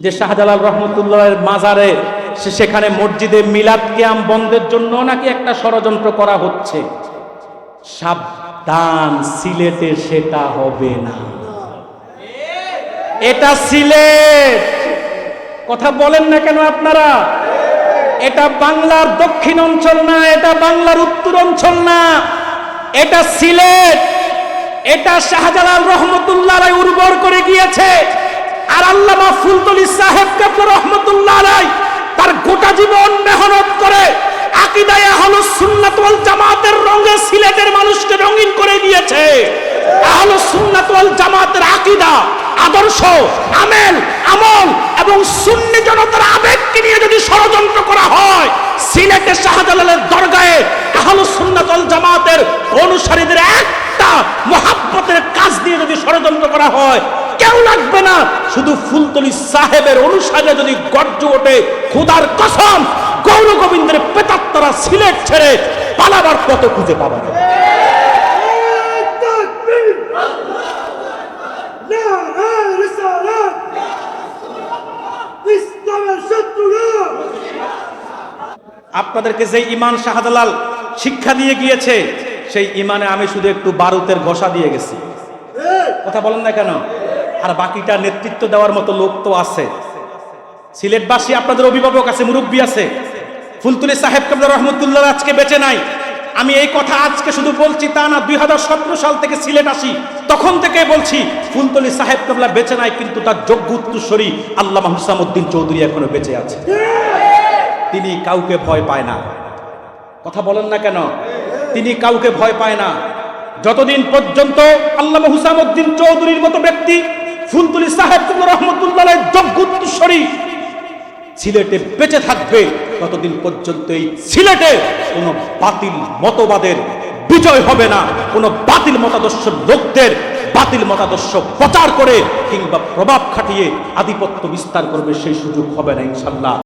যে শাহজালাল রহমতুল্লাহের মাজারে সেখানে মসজিদে মিলাদ কিয়াম বন্ধের জন্য নাকি একটা ষড়যন্ত্র করা হচ্ছে। সাবধান, সিলেটে সেটা হবে না। এটা সিলেট, কথা বলেন না কেন আপনারা? এটা বাংলার দক্ষিণ অঞ্চল না, এটা বাংলার উত্তর অঞ্চল না, এটা সিলেট। এটা শাহজালাল রহমতুল্লাহ আলাইহি উর্বর করে গিয়েছে। আর আল্লামা ফুলতলি সাহেব কাবলা রহমতুল্লাহ আলাইহি তার গোটা জীবন মেহনত করে আকীদায়ে আহলুস সুন্নাত ওয়াল জামাতের রঙে সিলেটের মানুষকে রঙিন করে দিয়েছে। আহলুস সুন্নাত ওয়াল জামাতের আকীদা, আদর্শ, আমেল, আমল এবং সুন্নি জনতার আবেগকে নিয়ে যদি ষড়যন্ত্র করা হয়, সিলেটে শাহজালালের দরগায়ে আহলুস সুন্নাত ওয়াল জামাতের অনুসারীদের একটা মুহাব্বতের কাজ দিয়ে যদি ষড়যন্ত্র করা হয়, কেউ লাগবে না। শুধু ফুলতলি সাহেবের অনুসারে যদি গর্জ ওঠে, খোদার কসম গৌর গোবিন্দের প্রেতাত্মারা সিলেট ছেড়ে পালাবার পথ খুঁজে পাবে না। আপনাদেরকে যে ইমান শাহজালাল শিক্ষা দিয়ে গিয়েছে, সেই ইমানে আমি শুধু একটু বারুদের ঘষা দিয়ে গেছি। কথা বলেন না কেন? আর বাকিটা নেতৃত্ব দেওয়ার মতো লোক তো আছে। সিলেটবাসী আপনাদের অভিভাবক আছে, মুরব্বী আছে। ফুলতলি সাহেব কাবলা রহমতুল্লাহ আজকে বেঁচে নাই। আমি এই কথা আজকে শুধু বলছি তা না, 2017 সাল থেকে সিলেট আসি, তখন থেকে বলছি ফুলতলি সাহেব কাবলা বেঁচে নাই, কিন্তু তার যোগ্য উত্তরসূরি আল্লামা হুসামউদ্দিন চৌধুরী এখনো বেঁচে আছে। তিনি কাউকে ভয় পায় না। কথা বলেন না কেন? তিনি কাউকে ভয় পায় না। যতদিন পর্যন্ত আল্লামা হুসামউদ্দিন চৌধুরীর মতো ব্যক্তি, ফুলতলি সাহেব কাবলা রহমতুল্লাহ যোগ্য উত্তরসূরি সিলেটে বেঁচে থাকবে, ততদিন পর্যন্ত এই সিলেটে কোনো বাতিল মতবাদের বিজয় হবে না। কোনো বাতিল মতাদর্শ লোকদের বাতিল মতাদর্শ প্রচার করে কিংবা প্রভাব খাটিয়ে আধিপত্য বিস্তার করবে সেই সুযোগ হবে না ইনশাআল্লাহ।